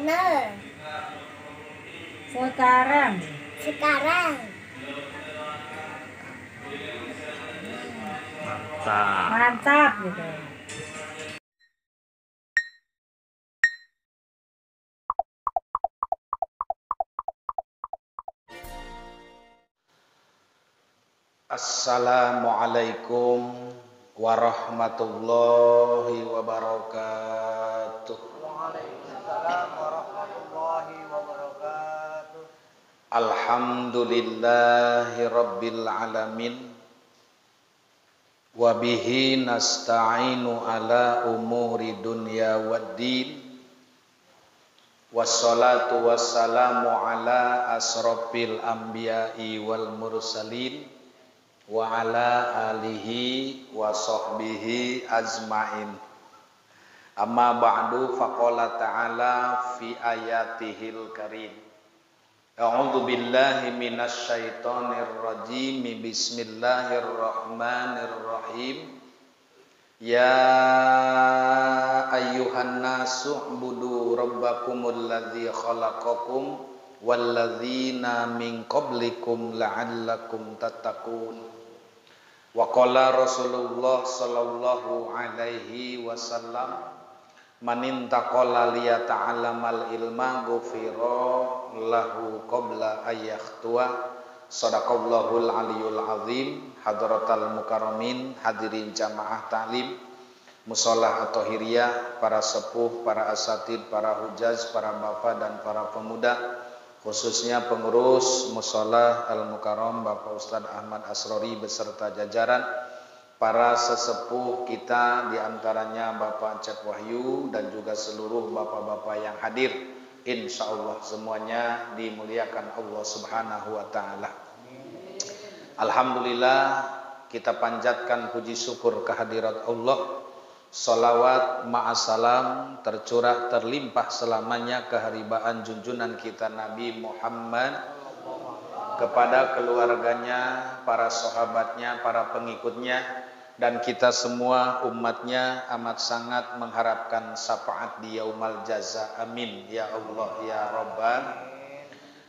Bener. Sekarang. Sekarang. Mantap gitu. Assalamualaikum warahmatullahi wabarakatuh. Waalaikumsalam warahmatullahi wabarakatuh. Alhamdulillahi rabbil alamin. Wabihi nasta'inu ala umuri dunya waddin. Wassalatu wassalamu ala asrofil anbiya'i wal mursalin. Wa ala alihi wa sahbihi azmain. Amma ba'du, faqala ta'ala fi ayatihil karim. A'udzu billahi minasy syaithanir rajim. Bismillahirrahmanirrahim. Ya ayyuhan nasu ubudu rabbakumul ladzi khalaqakum walladzina min qablikum la'allakum tattaqun. Wa qala Rasulullah sallallahu alaihi wasallam, man intaqala liyata'allamal ilma ghufira lahu qabla ayyakhtua. Shadaqallahul aliyul azim. Hadratal mukarramin, hadirin jamaah ta'lim Musholah At-Thahiriyah, para sepuh, para asatid, para hujaz, para bapak dan para pemuda, khususnya pengurus Musholah Al-Mukarram Bapak Ustadz Ahmad Asrori beserta jajaran, para sesepuh kita diantaranya Bapak Cep Wahyu dan juga seluruh bapak-bapak yang hadir. Insya Allah semuanya dimuliakan Allah Subhanahu wa Ta'ala. Alhamdulillah, kita panjatkan puji syukur kehadirat Allah. Salawat ma'asalam tercurah terlimpah selamanya keharibaan junjungan kita Nabi Muhammad, kepada keluarganya, para sahabatnya, para pengikutnya, dan kita semua umatnya amat sangat mengharapkan syafaat di yaumal jaza. Amin ya Allah ya Rabbal.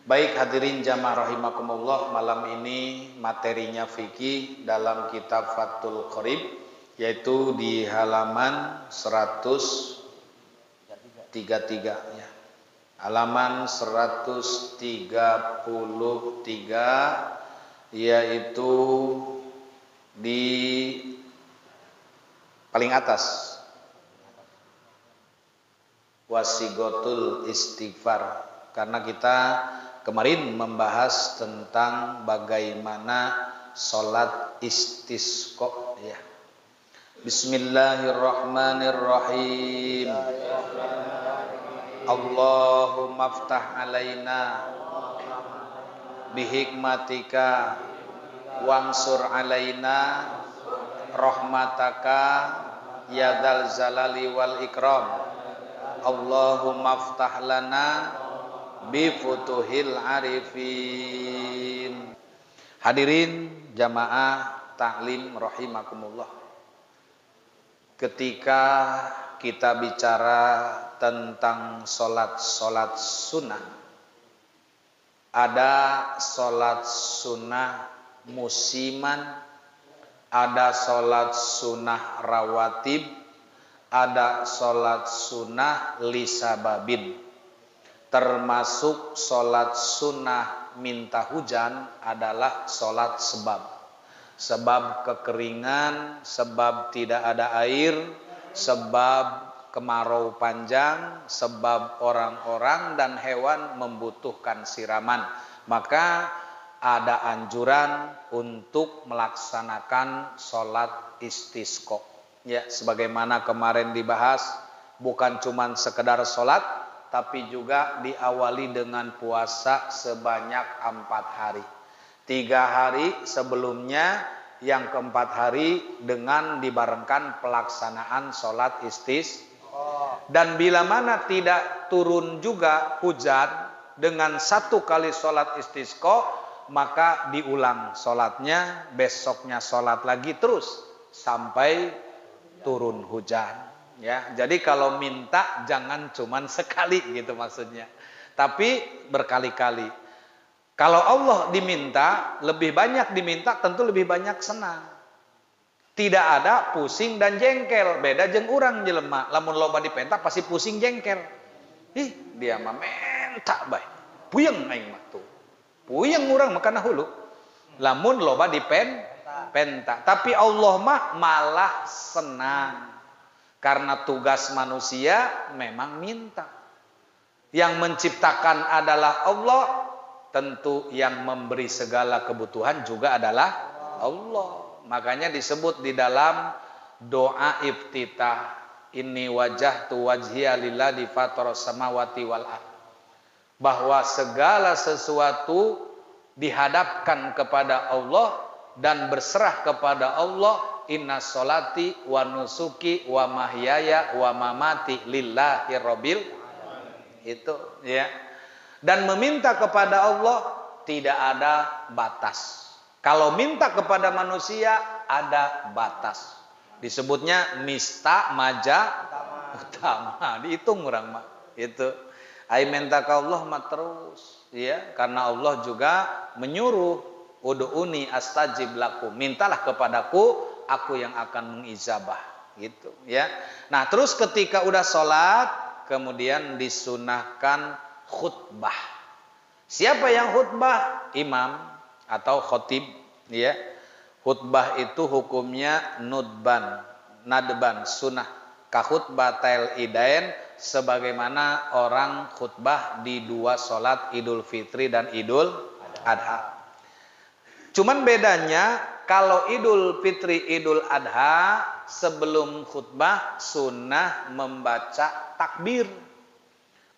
Baik hadirin jamaah rahimakumullah, malam ini materinya fikih dalam kitab Fathul Qorib, yaitu di halaman 133 ya. Halaman 133, yaitu di paling atas, wasigotul istighfar. Karena kita kemarin membahas tentang bagaimana sholat istisqa ya. Bismillahirrahmanirrahim. Allahumma aftah alaina bihikmatika wansur alaina rahmataka ya dzal jalali wal ikram. Allahumma aftah lana bifutuhil arifin. Hadirin jamaah taklim rahimakumullah, ketika kita bicara tentang sholat sunnah, ada sholat sunnah musiman, ada sholat sunnah rawatib, ada sholat sunnah lisababin. Termasuk sholat sunnah minta hujan adalah sholat sebab kekeringan, sebab tidak ada air, sebab kemarau panjang, sebab orang-orang dan hewan membutuhkan siraman. Maka ada anjuran untuk melaksanakan sholat istisqa ya, sebagaimana kemarin dibahas, bukan cuma sekedar sholat, tapi juga diawali dengan puasa sebanyak 4 hari. 3 hari sebelumnya, yang keempat hari dengan dibarengkan pelaksanaan sholat istisqa. Dan bila mana tidak turun juga hujan dengan 1 kali sholat istisqa, maka diulang sholatnya, besoknya sholat lagi terus sampai turun hujan. Ya, jadi kalau minta jangan cuman sekali gitu maksudnya. Tapi berkali-kali. Kalau Allah diminta, lebih banyak diminta tentu lebih banyak senang. Tidak ada pusing dan jengkel. Beda jeung urang jelema, lamun loba dipenta pasti pusing jengkel. Ih, dia mah menta bae. Puyeng aing mah tuh. Puyeng urang makana hulu. Lamun loba dipenta. Tapi Allah mah malah senang. Karena tugas manusia memang minta. Yang menciptakan adalah Allah, tentu yang memberi segala kebutuhan juga adalah Allah. Makanya disebut di dalam doa iftitah, inni wajjahtu wajhiya lillazi fataras samawati wal ardh, bahwa segala sesuatu dihadapkan kepada Allah dan berserah kepada Allah. Inna sholati wa nusuki wa mahyaya wa mamati lillahi rabbil itu ya. Dan meminta kepada Allah tidak ada batas. Kalau minta kepada manusia ada batas. Disebutnya nista maja utama. Dihitung orang mah. Itu. Ai minta ke Allah mah terus ya, karena Allah juga menyuruh ud'uni astajib lakum. Mintalah kepadaku, aku yang akan mengijabah gitu ya. Nah, terus ketika udah sholat kemudian disunahkan khutbah. Siapa yang khutbah? Imam atau khotib ya. Khutbah itu hukumnya nadban sunnah ka khutbatil idain, sebagaimana orang khutbah di dua sholat Idul Fitri dan Idul Adha. Cuman bedanya kalau Idul Fitri, Idul Adha, sebelum khutbah sunnah membaca takbir.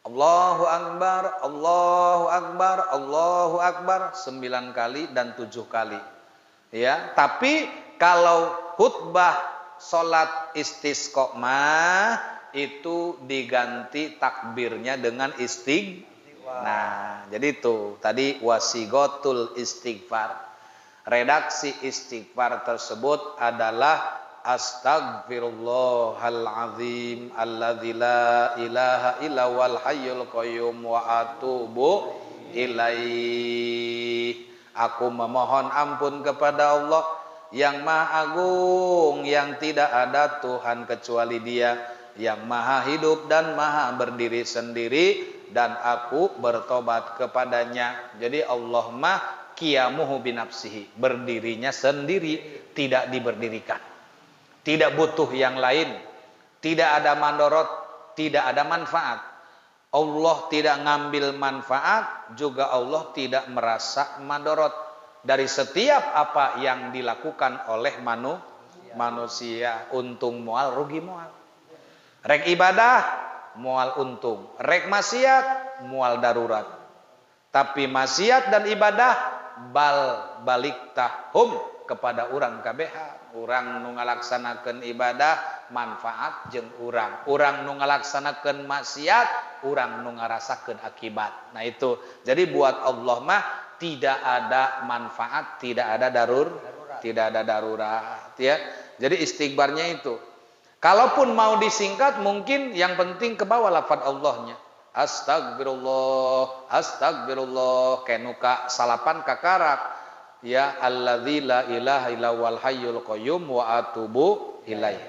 Allahu Akbar, Allahu Akbar, Allahu Akbar 9 kali dan 7 kali. Ya, tapi kalau khutbah salat istisqa itu diganti takbirnya dengan istighfar. Nah, jadi itu tadi wasigotul istighfar. Redaksi istighfar tersebut adalah Astaghfirullahal azim alladzi la ilaha illa wal hayyul qayyum wa atubu ilaih. Aku memohon ampun kepada Allah yang Maha Agung, yang tidak ada Tuhan kecuali Dia, yang Maha hidup dan Maha berdiri sendiri, dan aku bertobat kepadanya. Jadi Allah mah qiyamuhu binafsihi, berdirinya sendiri, tidak diberdirikan. Tidak butuh yang lain, tidak ada mandorot, tidak ada manfaat. Allah tidak ngambil manfaat, juga Allah tidak merasa mandorot dari setiap apa yang dilakukan oleh manusia. Untung mual, rugi mual. Rek ibadah, mual untung. Rek maksiat, mual darurat. Tapi maksiat dan ibadah balik tahum kepada urang kabeha. Urang nu ngalaksanakeun ibadah manfaat jeung urang nu ngalaksanakeun maksiat urang nu ngarasakeun akibat. Nah itu. Jadi buat Allah mah tidak ada manfaat, tidak ada darurat ya. Jadi istighfarnya itu. Kalaupun mau disingkat mungkin yang penting ke bawah lafaz Allahnya. Astagfirullah, astagfirullah, kenuka salapan kakarak. Ya alladzi la ilaha illa wal hayyul qayyum wa atubu ilaih.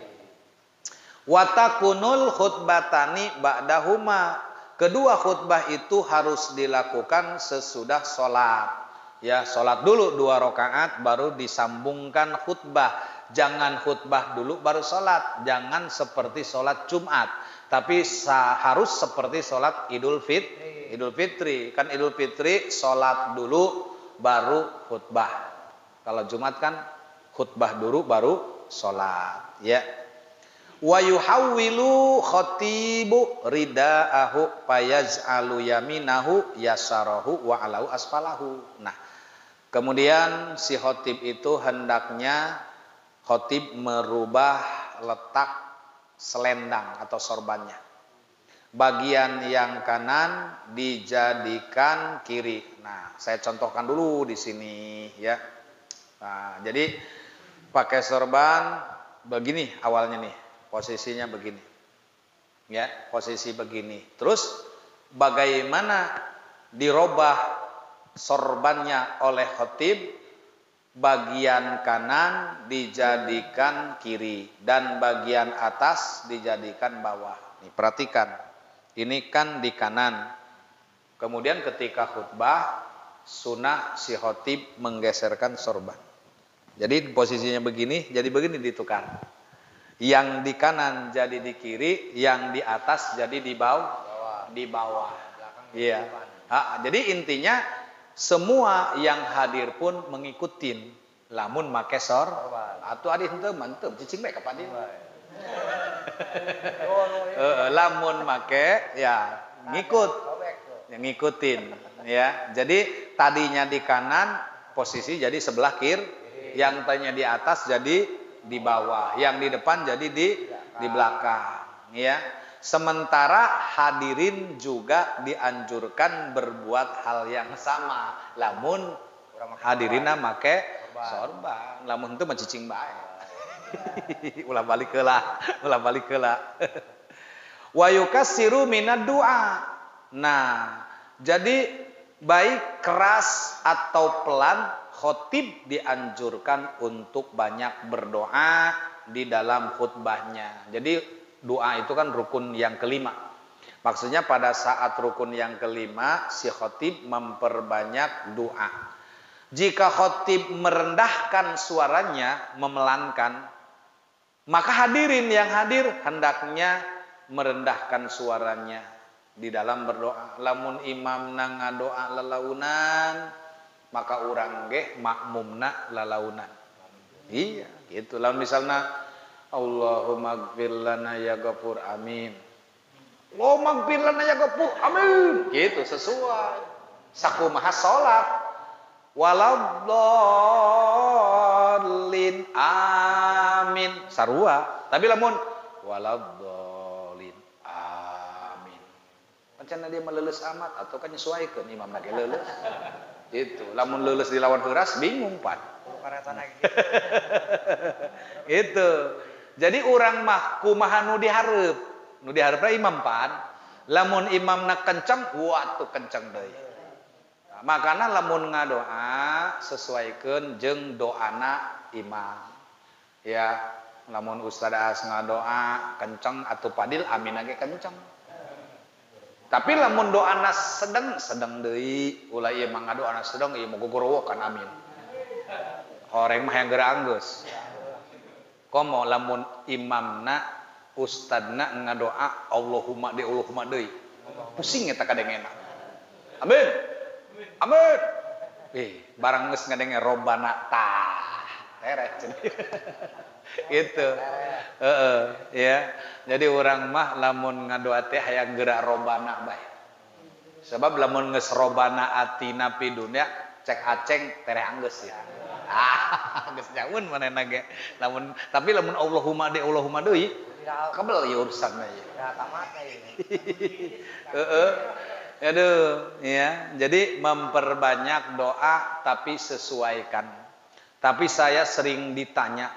Wa takunul khutbatani ba'dahuma. Kedua khutbah itu harus dilakukan sesudah sholat. Ya, sholat dulu 2 rakaat baru disambungkan khutbah. Jangan khutbah dulu baru sholat. Jangan seperti sholat Jumat. Tapi harus seperti sholat Idul Fitri. Kan Idul Fitri sholat dulu baru khutbah. Kalau Jumat kan khutbah dulu baru sholat. Ya. Wa yuhawwilu khatibu ridaahu fayaj'alu yaminahu yasarahu wa alahu asfalahu. Nah, kemudian si khotib itu hendaknya khotib merubah letak selendang atau sorbannya. Bagian yang kanan dijadikan kiri. Nah, saya contohkan dulu di sini ya. Nah, jadi pakai sorban begini awalnya nih. Posisinya begini. Ya, posisi begini. Terus bagaimana dirubah sorbannya oleh khatib? Bagian kanan dijadikan kiri dan bagian atas dijadikan bawah. Nih, perhatikan. Ini kan di kanan. Kemudian ketika khutbah sunnah si khatib menggeserkan sorban. Jadi posisinya begini, jadi begini ditukar. Yang di kanan jadi di kiri, yang di atas jadi di bawah. Di bawah. Iya. Jadi intinya semua yang hadir pun mengikutin. Lamun make sorban. Atuh adi henteu mantep cicing bae ka padin. Lamun make ya ngikut. Yang ngikutin ya. Jadi tadinya di kanan posisi jadi sebelah kiri, yang tadinya di atas jadi di bawah, yang di depan jadi di belakang ya. Sementara hadirin juga dianjurkan berbuat hal yang sama. Lamun hadirina make sorban, lamun itu macicing bae. Ulah balik heula. Wa yukassiru minad du'a. Nah, jadi baik keras atau pelan, khatib dianjurkan untuk banyak berdoa di dalam khutbahnya. Jadi doa itu kan rukun yang kelima. Maksudnya pada saat rukun yang kelima si khatib memperbanyak doa. Jika khatib merendahkan suaranya, memelankan, maka hadirin yang hadir hendaknya merendahkan suaranya di dalam berdoa. Lamun imam ngadoa lalaunan, maka urang ge makmumna lalaunan. Iya, gitu. Lamun misalna Allahumma gfir lana ya ghafur amin. Allahumma gfir lana ya ghafur amin. Gitu sesuai. Sakumaha salat. Waladhdallin amin. Sarua. Tapi lamun waladhdallin amin. Pancen dia melelus amat atau kan nyesuaikeun imam lagi lelus. Gitu. Lamun lulus di lawan heuras bingung pan. Itu. Jadi orang mah kumaha nu dihareup. Nu dihareup imam pan. Lamun imamna kenceng, wah tuh kenceng deui. Nah, makana lamun ngadoa sesuaikeun jeung doana imam. Ya, lamun ustaz as ngadoa kenceng atuh padil amin ge kenceng. Tapi lamun doana sedeng deui, ulah ieu mah ngadoana sedeng ieu mah gogorowokan amin. Horeng mah yang geura anggeus. Komo lamun imamna ustadna ngadoa Allahumma deui. Pusing eta kadengena. Amin. Amin. Barang geus ngadenge robbana tah. Tereh cenah. Gitu. Ya. Jadi urang mah lamun ngadoa teh hayang geura robbana bae. Sebab lamun geus robbana atina pi dunya cek aceng tereh anggeus ya. Geus nyaun manehna ge. Lamun tapi lamun Allahumma deui kabel ieu urusanna ieu. Ya tamatna ieu. Aduh, ya. Jadi memperbanyak doa tapi sesuaikan. Tapi saya sering ditanya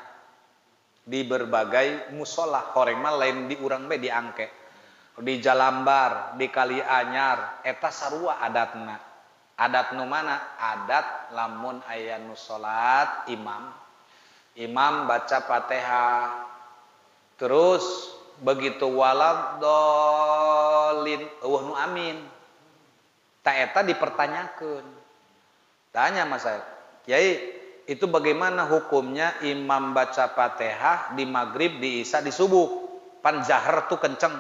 di berbagai musola, horeng mah lain di urang be diangke. Di Jalambar, di Kali Anyar, eta sarua adatna. Adat nu mana? Adat lamun aya nu salat imam baca Fatihah. Terus begitu waladhdallin eueuh nu amin. Ta eta dipertanyakeun. Tanya Mas saya, Kiai, itu bagaimana hukumnya imam baca Fatihah di maghrib, di isya, di subuh? Pan jahar tuh kenceng.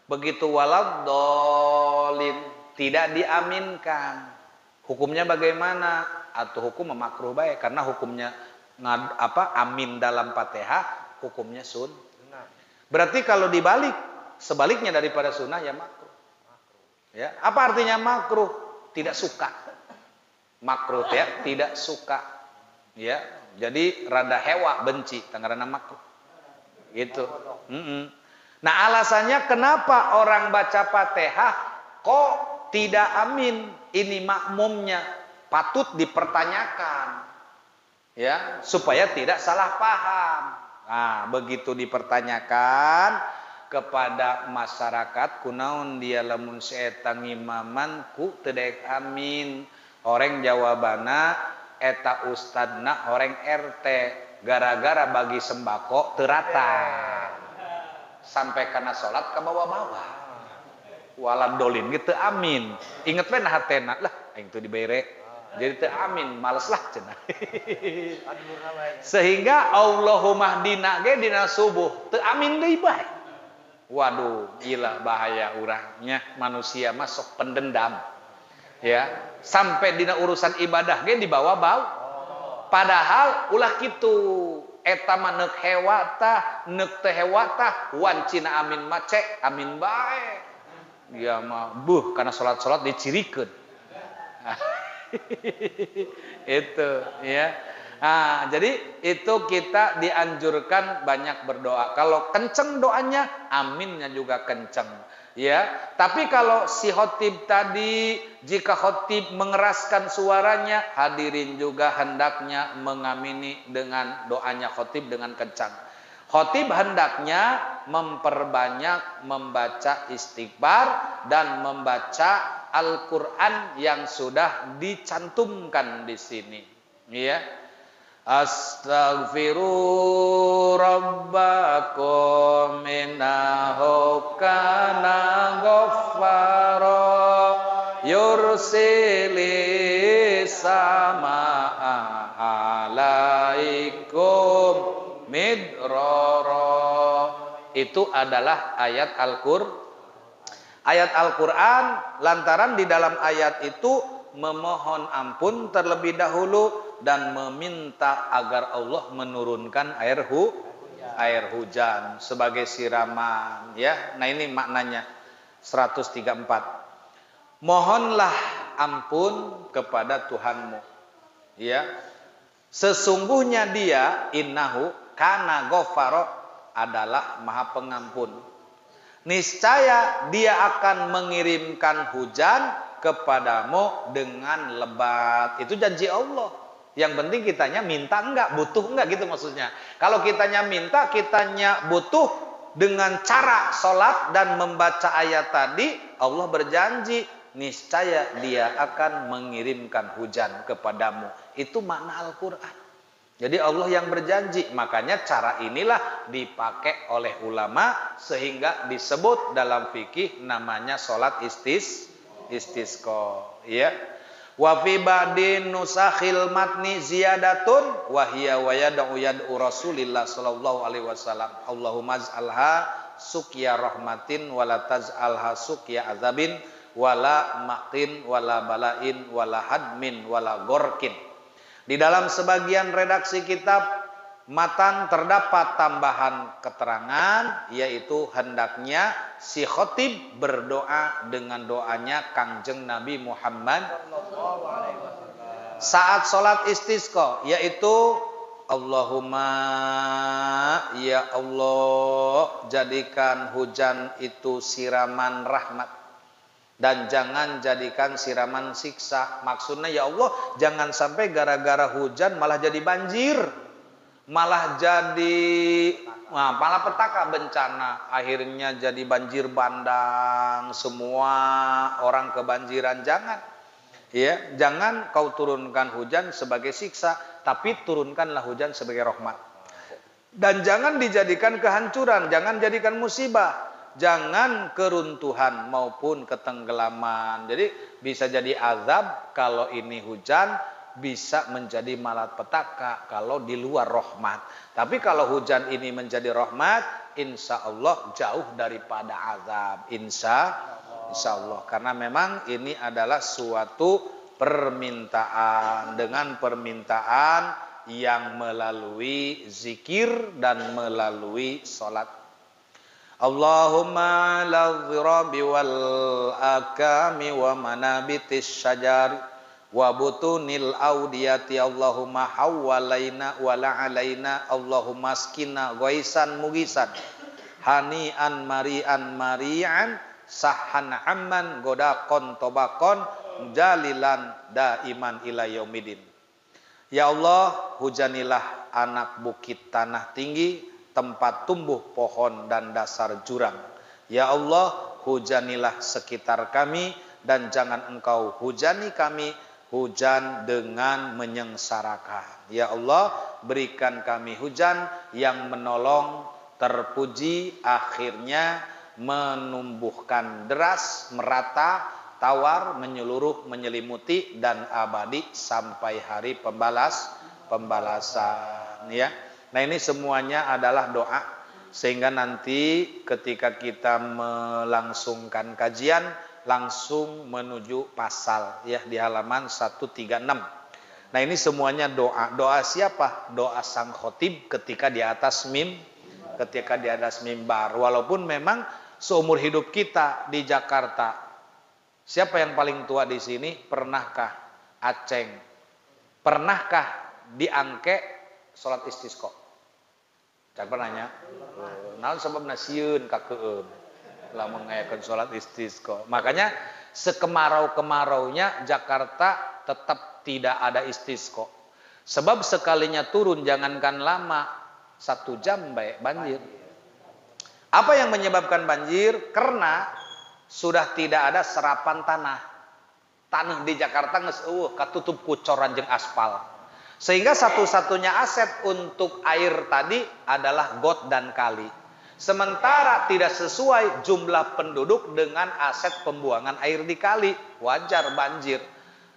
Begitu waladhdallin tidak diaminkan. Hukumnya bagaimana? Atau hukum makruh baik karena hukumnya amin dalam Fatihah hukumnya sunnah. Berarti kalau dibalik sebaliknya daripada sunnah ya makruh. Ya, apa artinya makruh? Tidak suka. Makruh ya, tidak suka. Ya, jadi rada hewa benci tangarana makruh. Gitu. Nah, alasannya kenapa orang baca Fatihah kok tidak amin? Ini makmumnya patut dipertanyakan. Ya, supaya tidak salah paham. Nah, begitu dipertanyakan, kepada masyarakat kunaon dia lamun si eta ngimaman ku teu daek amin. Horeng jawabana eta ustadna horeng RT gara-gara bagi sembako teu rata. Sampai kana salat ka bawah-bawah. Walad dolin gitu amin. Inget we nah hatena lah aing teu dibere. Jadi teu amin, males lah cenah. Sehingga Allahumma hdina ge dina subuh teu amin deui bae. Waduh, gila bahaya urangnya manusia masuk pendendam. Ya, sampai dina urusan ibadah ge dibawa-bawa. Padahal ulah kitu eta mah neuk hewata, neuk teu hewata, wancina amin mace, amin bae. Dia mah buh kana salat-salat dicirikeun. Itu ya. Nah, jadi itu kita dianjurkan banyak berdoa. Kalau kenceng doanya, aminnya juga kenceng. Ya, tapi kalau si khotib tadi, jika khotib mengeraskan suaranya, hadirin juga hendaknya mengamini dengan doanya khotib dengan kencang. Khotib hendaknya memperbanyak membaca istighfar dan membaca Al-Quran yang sudah dicantumkan di sini. Ya. Astaghfiru rabbakum innahu kana ghaffara yursilis samaa alaikum midrara. Itu adalah ayat Al-Quran, lantaran di dalam ayat itu memohon ampun terlebih dahulu dan meminta agar Allah menurunkan air hujan sebagai siraman, ya. Nah, ini maknanya 134. Mohonlah ampun kepada Tuhanmu, ya. Sesungguhnya Dia innahu kana ghafara adalah Maha Pengampun. Niscaya Dia akan mengirimkan hujan kepadamu dengan lebat. Itu janji Allah. Yang penting kitanya minta enggak, butuh enggak gitu maksudnya. Kalau kitanya minta, kitanya butuh dengan cara sholat dan membaca ayat tadi, Allah berjanji niscaya Dia akan mengirimkan hujan kepadamu. Itu makna Al-Quran. Jadi Allah yang berjanji, makanya cara inilah dipakai oleh ulama sehingga disebut dalam fikih namanya sholat istisqa, ya. Wa fi ba'din nusakhil matni ziyadatun wa hiya wa yad'u Rasulillah sallallahu alaihi wasallam. Allahumma ij'alha suqya rahmatin wa la taj'alha suqya azabin wa la maqtin wa la balain wa la hadmin wa la gorkin. Di dalam sebagian redaksi kitab matan terdapat tambahan keterangan, yaitu hendaknya si khotib berdoa dengan doanya Kangjeng Nabi Muhammad saat sholat istisqa, yaitu Allahumma ya Allah jadikan hujan itu siraman rahmat dan jangan jadikan siraman siksa. Maksudnya ya Allah jangan sampai gara-gara hujan malah jadi banjir, malah petaka bencana, akhirnya jadi banjir bandang, semua orang kebanjiran. Jangan, ya, jangan kau turunkan hujan sebagai siksa, tapi turunkanlah hujan sebagai rahmat. Dan jangan dijadikan kehancuran, jangan jadikan musibah, jangan keruntuhan maupun ketenggelaman. Jadi bisa jadi azab kalau ini hujan, bisa menjadi malapetaka kalau di luar rahmat. Tapi kalau hujan ini menjadi rahmat, insya Allah jauh daripada azab. Insya Allah. Karena memang ini adalah suatu permintaan, dengan permintaan yang melalui zikir dan melalui salat. Allahumma la dhirabi wal akami wa manabitis syajari wa butunil audiyati Allahumma hawwalaina wa la'alaina Allahumma skina ghaisan mugisan hani'an mari'an sahan amman godakon tobakon jalilan daiman ila yaumidin. Ya Allah, hujanilah anak bukit tanah tinggi, tempat tumbuh pohon dan dasar jurang. Ya Allah, hujanilah sekitar kami dan jangan Engkau hujani kami hujan dengan menyengsarakan. Ya Allah, berikan kami hujan yang menolong, terpuji, akhirnya menumbuhkan deras, merata, tawar, menyeluruh, menyelimuti dan abadi sampai hari pembalasan, ya. Nah, ini semuanya adalah doa sehingga nanti ketika kita melangsungkan kajian langsung menuju pasal, ya, di halaman 136. Nah, ini semuanya doa. Doa siapa? Doa sang khotib ketika di atas mimbar. Walaupun memang seumur hidup kita di Jakarta, siapa yang paling tua di sini? Pernahkah Aceng? Pernahkah di Angke salat istisqa? Cak pernahnya? Naon sebab nasieun kakeun lamun ngayakeun salat istisqa. Makanya sekemarau-kemaraunya Jakarta tetap tidak ada istisqa. Sebab sekalinya turun jangankan lama 1 jam banjir. Apa yang menyebabkan banjir? Karena sudah tidak ada serapan tanah. Tanah di Jakarta geus eueuh katutup ku coran jeung aspal. Sehingga satu-satunya aset untuk air tadi adalah got dan kali. Sementara tidak sesuai jumlah penduduk dengan aset pembuangan air di kali. Wajar banjir.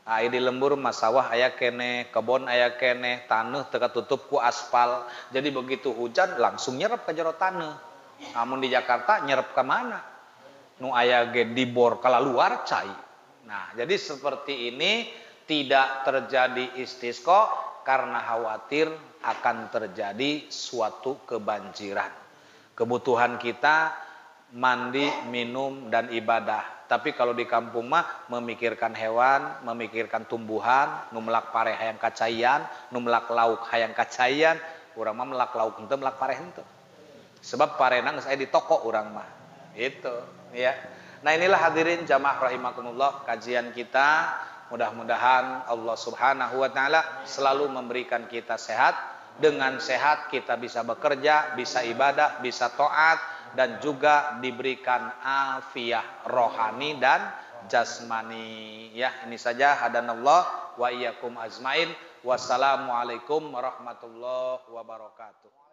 Air di lembur masawah aya kene, kebon aya kene, taneuh teu katutup ku aspal. Jadi begitu hujan langsung nyerep ke jero taneuh. Namun di Jakarta nyerep ke mana? Nu aya ge dibor kalaluar cai. Nah, jadi seperti ini tidak terjadi istisqa karena khawatir akan terjadi suatu kebanjiran. Kebutuhan kita mandi, minum, dan ibadah. Tapi kalau di kampung mah memikirkan hewan, memikirkan tumbuhan, nu melak pare hayang kacayan, nu melak lauk hayang kacayan, urang mah melak lauk henteu, melak pare henteu. Sebab parena geus aya di toko urang mah. Itu, ya. Nah, inilah hadirin jamaah rahimakumullah kajian kita. Mudah-mudahan Allah Subhanahu wa taala selalu memberikan kita sehat. Dengan sehat kita bisa bekerja, bisa ibadah, bisa taat dan juga diberikan afiah rohani dan jasmani. Ya, ini saja hadanallah wa iyyakum ajmain. Wassalamualaikum warahmatullahi wabarakatuh.